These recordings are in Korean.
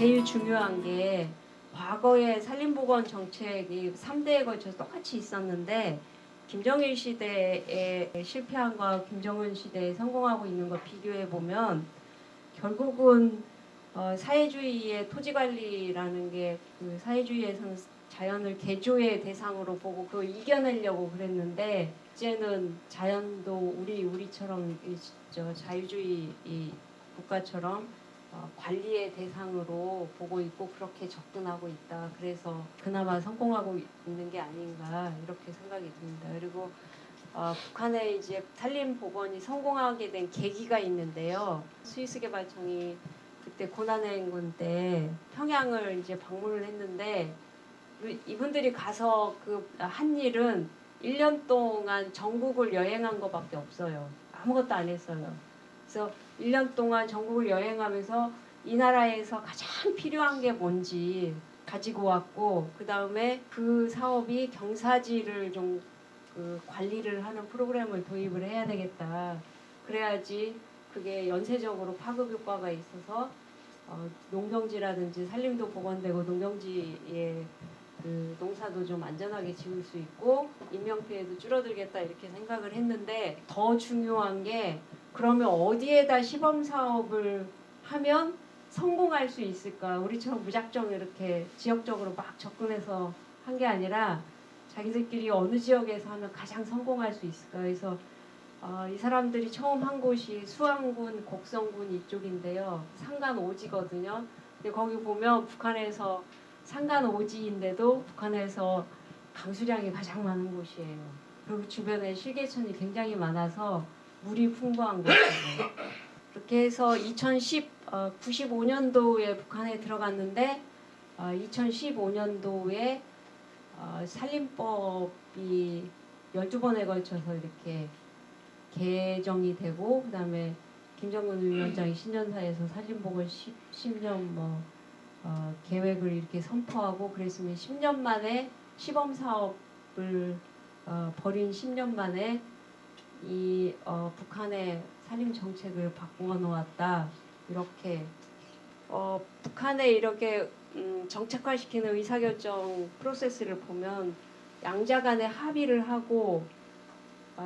제일 중요한 게 과거의 산림보건 정책이 3대에 걸쳐서 똑같이 있었는데 김정일 시대에 실패한 거와 김정은 시대에 성공하고 있는 거 비교해 보면 결국은 사회주의의 토지관리라는 게 그 사회주의에서는 자연을 개조의 대상으로 보고 그걸 이겨내려고 그랬는데 이제는 자연도 우리처럼 자유주의 국가처럼 관리의 대상으로 보고 있고 그렇게 접근하고 있다. 그래서 그나마 성공하고 있는 게 아닌가 이렇게 생각이 듭니다. 그리고 북한의 이제 산림복원이 성공하게 된 계기가 있는데요. 스위스개발청이 그때 고난행군 때 평양을 이제 방문을 했는데 이분들이 가서 그 한 일은 1년 동안 전국을 여행한 것밖에 없어요. 아무것도 안 했어요. 그래서 1년 동안 전국을 여행하면서 이 나라에서 가장 필요한 게 뭔지 가지고 왔고 그 다음에 그 사업이 경사지를 좀 관리를 하는 프로그램을 도입을 해야 되겠다. 그래야지 그게 연쇄적으로 파급 효과가 있어서 농경지라든지 산림도 복원되고 농경지의 그 농사도 좀 안전하게 지을 수 있고 인명피해도 줄어들겠다 이렇게 생각을 했는데 더 중요한 게 그러면 어디에다 시범사업을 하면 성공할 수 있을까? 우리처럼 무작정 이렇게 지역적으로 막 접근해서 한 게 아니라 자기들끼리 어느 지역에서 하면 가장 성공할 수 있을까? 그래서 이 사람들이 처음 한 곳이 수안군, 곡성군 이쪽인데요. 산간 오지거든요. 근데 거기 보면 북한에서 산간 오지인데도 북한에서 강수량이 가장 많은 곳이에요. 그리고 주변에 실개천이 굉장히 많아서 물이 풍부한 곳이에요. 그렇게 해서 95년도에 북한에 들어갔는데 2015년도에 산림법이 12번에 걸쳐서 이렇게 개정이 되고 그 다음에 김정은 위원장이 신년사에서 산림복원 10년 계획을 이렇게 선포하고 그랬으면 10년 만에 시범사업을 벌인 10년 만에 이 북한의 산림 정책을 바꾸어 놓았다. 이렇게 북한에 이렇게 정책화시키는 의사결정 프로세스를 보면 양자 간에 합의를 하고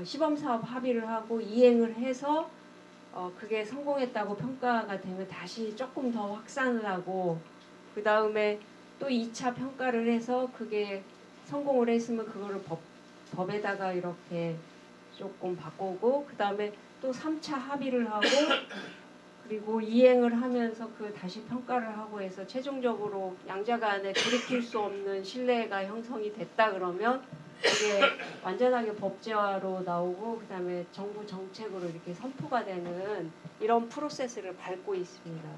시범사업 합의를 하고 이행을 해서 그게 성공했다고 평가가 되면 다시 조금 더 확산을 하고 그 다음에 또 2차 평가를 해서 그게 성공을 했으면 그거를 법에다가 이렇게 조금 바꾸고 그 다음에 또 3차 합의를 하고 그리고 이행을 하면서 그 다시 평가를 하고 해서 최종적으로 양자 간에 돌이킬 수 없는 신뢰가 형성이 됐다 그러면 그게 완전하게 법제화로 나오고 그 다음에 정부 정책으로 이렇게 선포가 되는 이런 프로세스를 밟고 있습니다.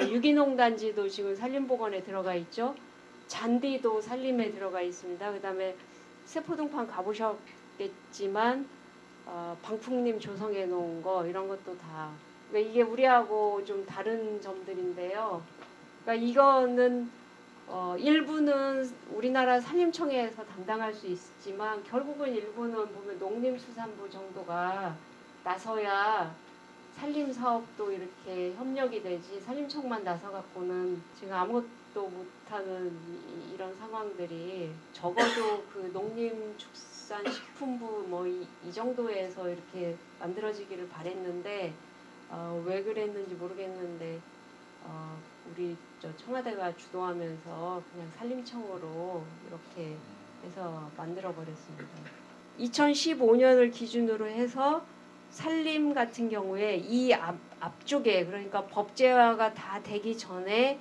유기농 단지도 지금 산림복원에 들어가 있죠. 잔디도 산림에 들어가 있습니다. 그 다음에 세포등판 가보셨겠지만 방풍림 조성해 놓은 거 이런 것도 다 그러니까 이게 우리하고 좀 다른 점들인데요. 그러니까 이거는 일부는 우리나라 산림청에서 담당할 수 있지만 결국은 일부는 보면 농림수산부 정도가 나서야 산림사업도 이렇게 협력이 되지 산림청만 나서갖고는 지금 아무것도 못하는 이런 상황들이 적어도 그 농림축산식품부 이 정도에서 이렇게 만들어지기를 바랬는데 왜 그랬는지 모르겠는데 우리 청와대가 주도하면서 그냥 산림청으로 이렇게 해서 만들어 버렸습니다. 2015년을 기준으로 해서 산림 같은 경우에 이 앞쪽에 그러니까 법제화가 다 되기 전에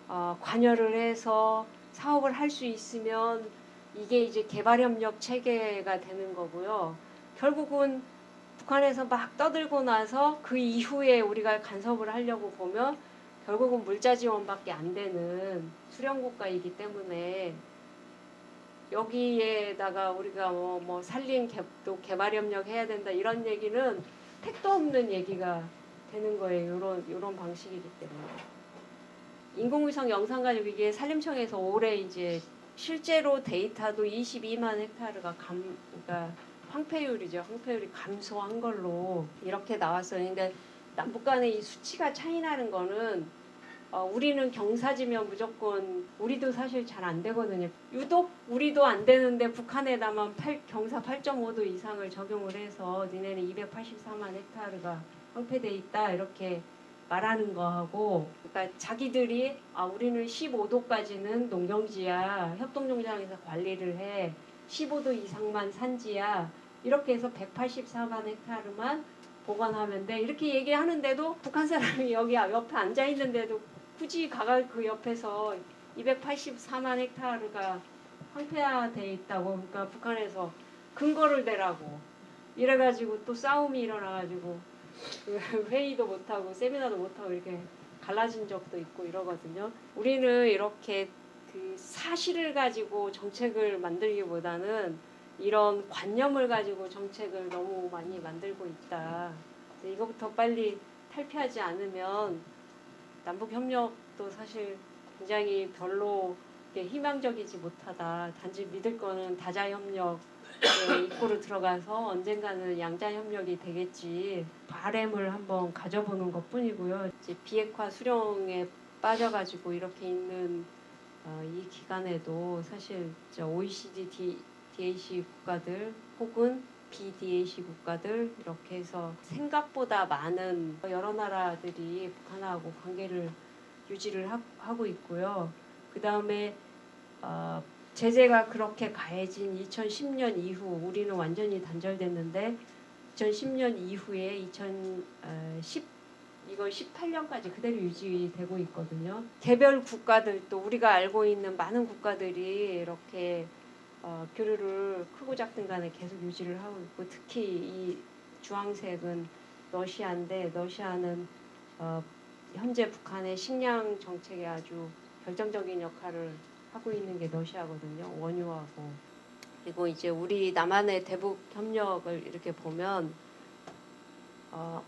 관여를 해서 사업을 할 수 있으면 이게 이제 개발협력 체계가 되는 거고요. 결국은 북한에서 막 떠들고 나서 그 이후에 우리가 간섭을 하려고 보면 결국은 물자 지원밖에 안 되는 수령국가이기 때문에 여기에다가 우리가 산림 개발협력 해야 된다 이런 얘기는 택도 없는 얘기가 되는 거예요. 이런 방식이기 때문에 인공위성 영상관리 위기에 산림청에서 올해 이제 실제로 데이터도 22만 헥타르가 그러니까 황폐율이 감소한 걸로 이렇게 나왔어요. 근데 남북 간의 이 수치가 차이 나는 거는 우리는 경사지면 무조건 우리도 사실 잘 안 되거든요. 유독 우리도 안 되는데 북한에다만 경사 8.5도 이상을 적용을 해서 니네는 284만 헥타르가 황폐돼 있다 이렇게 말하는 거하고, 그러니까 자기들이 우리는 15도까지는 농경지야, 협동농장에서 관리를 해, 15도 이상만 산지야, 이렇게 해서 184만 헥타르만 보관하면 돼 이렇게 얘기하는데도 북한 사람이 여기 옆에 앉아 있는데도 굳이 가가 그 옆에서 284만 헥타르가 황폐화돼 있다고, 그러니까 북한에서 근거를 대라고 이래가지고 또 싸움이 일어나가지고 회의도 못하고 세미나도 못하고 이렇게 갈라진 적도 있고 이러거든요. 우리는 이렇게 그 사실을 가지고 정책을 만들기보다는 이런 관념을 가지고 정책을 너무 많이 만들고 있다. 이거부터 빨리 탈피하지 않으면 남북협력도 사실 굉장히 별로 희망적이지 못하다. 단지 믿을 거는 다자협력에 입구로 들어가서 언젠가는 양자협력이 되겠지. 바램을 한번 가져보는 것뿐이고요. 이제 비핵화 수령에 빠져가지고 이렇게 있는 이 기간에도 사실 OECD DAC 국가들 혹은 BDAC 국가들 이렇게 해서 생각보다 많은 여러 나라들이 북한하고 관계를 유지를 하고 있고요. 그 다음에 제재가 그렇게 가해진 2010년 이후 우리는 완전히 단절됐는데 2010년 이후에 18년까지 그대로 유지되고 있거든요. 개별 국가들도 우리가 알고 있는 많은 국가들이 이렇게 교류를 크고 작든 간에 계속 유지를 하고 있고, 특히 이 주황색은 러시아인데 러시아는 현재 북한의 식량 정책에 아주 결정적인 역할을 하고 있는 게 러시아거든요. 원유하고. 그리고 이제 우리 남한의 대북 협력을 이렇게 보면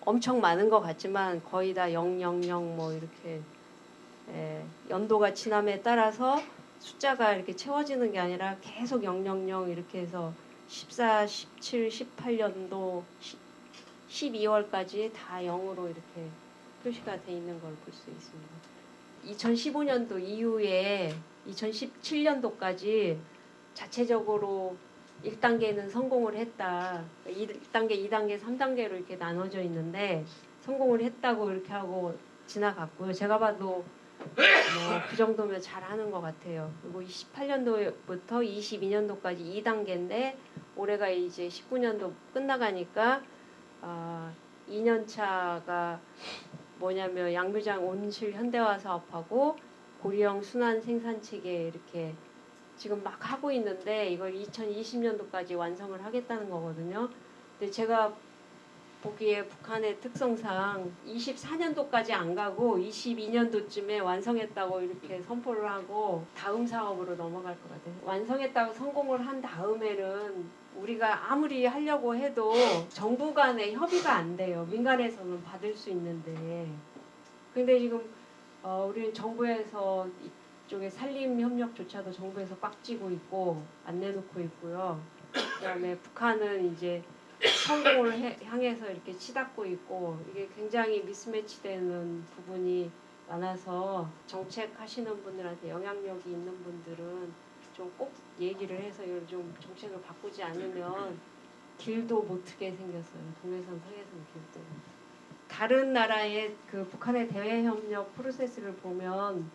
엄청 많은 것 같지만 거의 다 000 뭐 이렇게 연도가 지남에 따라서 숫자가 이렇게 채워지는 게 아니라 계속 000 이렇게 해서 14, 17, 18년도 12월까지 다 0으로 이렇게 표시가 돼 있는 걸 볼 수 있습니다. 2015년도 이후에 2017년도까지 자체적으로 1단계는 성공을 했다. 1단계, 2단계, 3단계로 이렇게 나눠져 있는데 성공을 했다고 이렇게 하고 지나갔고요. 제가 봐도 그 정도면 잘하는 것 같아요. 그리고 18년도부터 22년도까지 2단계인데 올해가 이제 19년도 끝나가니까 2년차가 뭐냐면 양묘장 온실 현대화 사업하고 고리형 순환 생산체계 이렇게 지금 막 하고 있는데 이걸 2020년도까지 완성을 하겠다는 거거든요. 근데 제가 보기에 북한의 특성상 24년도까지 안 가고 22년도쯤에 완성했다고 이렇게 선포를 하고 다음 사업으로 넘어갈 것 같아요. 완성했다고 성공을 한 다음에는 우리가 아무리 하려고 해도 정부 간의 협의가 안 돼요. 민간에서는 받을 수 있는데. 근데 지금 우리는 정부에서 이쪽에 산림협력조차도 정부에서 꽉 쥐고 있고 안 내놓고 있고요. 그다음에 북한은 이제 성공을 향해서 이렇게 치닫고 있고 이게 굉장히 미스매치되는 부분이 많아서 정책하시는 분들한테 영향력이 있는 분들은 좀 꼭 얘기를 해서 이걸 좀 정책을 바꾸지 않으면 길도 못 트게 생겼어요. 동해선, 서해선 길도. 다른 나라의 그 북한의 대외협력 프로세스를 보면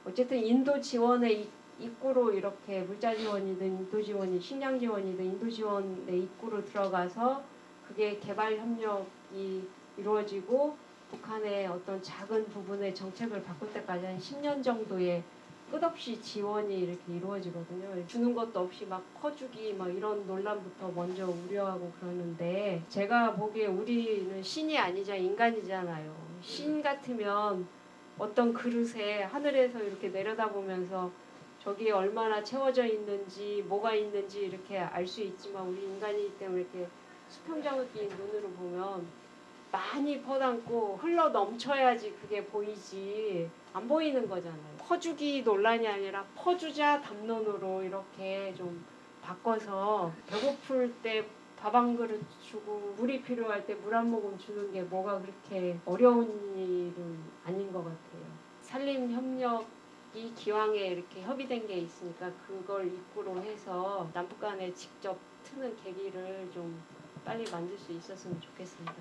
어쨌든 인도 지원의 입구로 이렇게 물자 지원이든 인도 지원이 식량 지원이든 인도 지원의 입구로 들어가서 그게 개발 협력이 이루어지고 북한의 어떤 작은 부분의 정책을 바꿀 때까지 한 10년 정도의 끝없이 지원이 이렇게 이루어지거든요. 주는 것도 없이 막 퍼주기 막 이런 논란부터 먼저 우려하고 그러는데 제가 보기에 우리는 신이 아니자 인간이잖아요. 신 같으면 어떤 그릇에 하늘에서 이렇게 내려다보면서 저기 얼마나 채워져 있는지 뭐가 있는지 이렇게 알 수 있지만 우리 인간이기 때문에 이렇게 수평적인 눈으로 보면 많이 퍼담고 흘러 넘쳐야지 그게 보이지 안 보이는 거잖아요. 퍼주기 논란이 아니라 퍼주자 담론으로 이렇게 좀 바꿔서 배고플 때 밥 한 그릇 주고 물이 필요할 때 물 한 모금 주는 게 뭐가 그렇게 어려운 일은 아닌 것 같아요. 산림 협력이 기왕에 이렇게 협의된 게 있으니까 그걸 입구로 해서 남북 간에 직접 트는 계기를 좀 빨리 만들 수 있었으면 좋겠습니다.